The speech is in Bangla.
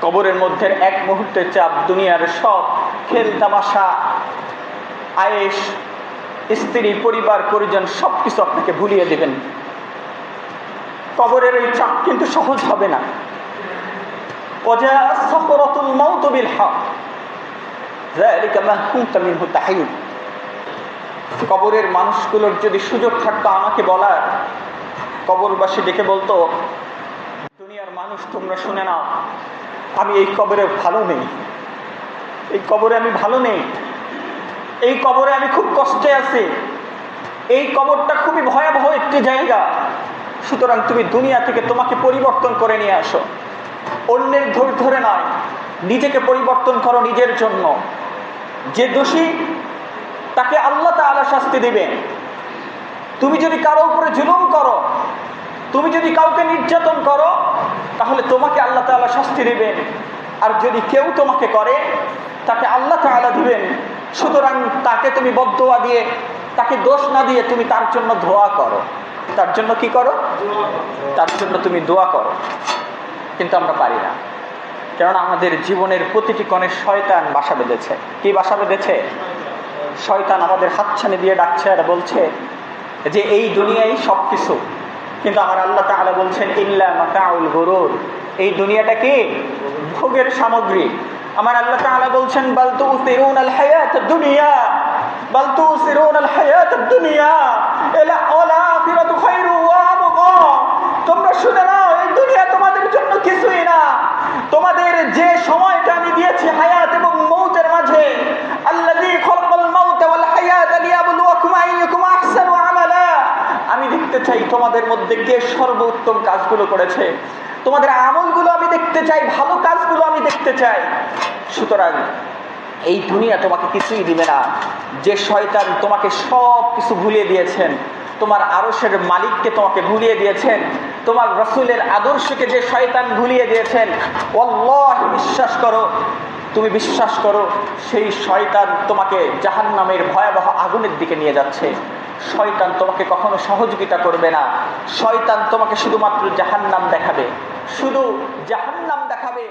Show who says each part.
Speaker 1: কবরের মধ্যে এক মুহূর্তের চাপ, দুনিয়ার সব খেল তামাশা, আয়েশ, স্ত্রী, পরিবার, পরিজন সবকিছু আপনাকে ভুলিয়ে দেবেন। কবরের এই চাপ কিন্তু সহজ হবে না। সাকরাতুল মাউত বিল হক যালিকা মা কুনতা মিনহু তাহিদ। কবরের মানুষগুলোর যদি সুযোগ থাকতো আমাকে বলার, কবরবাসী ডেকে বলতো, দুনিয়ার মানুষ তোমরা শুনে নাও, আমি এই কবরে ভালো নেই, এই কবরে আমি ভালো নেই, এই কবরে আমি খুব কষ্টে আছি, এই কবরটা খুবই ভয়াবহ একটি জায়গা, সুতরাং তুমি দুনিয়া থেকে তোমাকে পরিবর্তন করে নিয়ে আসো। অন্যের ধরে নয়, নিজেকে পরিবর্তন করো নিজের জন্য। যে দোষী তাকে আল্লাহ তাআলা শাস্তি দিবেন। তুমি যদি কারো উপরে জুলুম করো, তুমি যদি কাউকে নির্যাতন করো, তাহলে তোমাকে আল্লাহ তাআলা শাস্তি দিবেন। আর যদি কেউ তোমাকে করে, তাকে আল্লাহ তাআলা দিবেন। সুতরাং তাকে তুমি বদদোয়া দিয়ে, তাকে দোষ না দিয়ে তুমি তার জন্য দোয়া করো। তার জন্য কি করো? তার জন্য তুমি দোয়া করো। কিন্তু আমরা পারি না, কেননা আমাদের জীবনের প্রতিটি কোণে শয়তান বাসা বেঁধেছে। কি বাসা বেঁধেছে? শয়তান আমাদের হাতছানি দিয়ে ডাকছে আর বলছে যে এই দুনিয়াই সব কিছু। কিন্তু আমার আল্লাহ তাআলা বলছেন ইল্লা মাতাউল গুরুর, এই দুনিয়াটা কি? ভোগের সামগ্রী। আমার আল্লাহ তাআলা বলছেন বাল তুসিরুনাল হায়াতাদ দুনিয়া, বাল তুসিরুনাল হায়াতাদ দুনিয়া ওয়াল আখিরাতু খায়রু ওয়া আবকা। তোমরা শুনে নাও, এই দুনিয়া তোমাদের জন্য কিছুই না। তোমাদের যে সময়টা আমি দিয়েছি হায়াত এবং মৌতের মাঝে, আল্লাযী খালাকাল মাউতা ওয়াল হায়াতা লিয়াবলুয়াকুম আইয়ুকুম আহসানু আমালা, আমি দেখতে চাই তোমাদের মধ্যে কে সর্বোত্তম কাজগুলো করেছে। তোমাদের আমলগুলো আমি দেখতে চাই, ভালো কাজগুলো আমি দেখতে চাই। সুতরাং এই দুনিয়া তোমাকে কিছুই দিবে না। যে শয়তান তোমাকে সব কিছু ভুলিয়ে দিয়েছেন, তোমার আরশের মালিককে তোমাকে ভুলিয়ে দিয়েছেন, তোমার রাসূলের আদর্শকে যে শয়তান ভুলিয়ে দিয়েছেন, আল্লাহ বিশ্বাস করো, তুমি বিশ্বাস করো, সেই শয়তান তোমাকে জাহান্নামের ভয়াবহ আগুনের দিকে নিয়ে যাচ্ছে। শয়তান তোমাকে কখনো সহযোগিতা করবে না। শয়তান তোমাকে শুধুমাত্র জাহান্নাম দেখাবে, শুধু জাহান্নাম দেখাবে।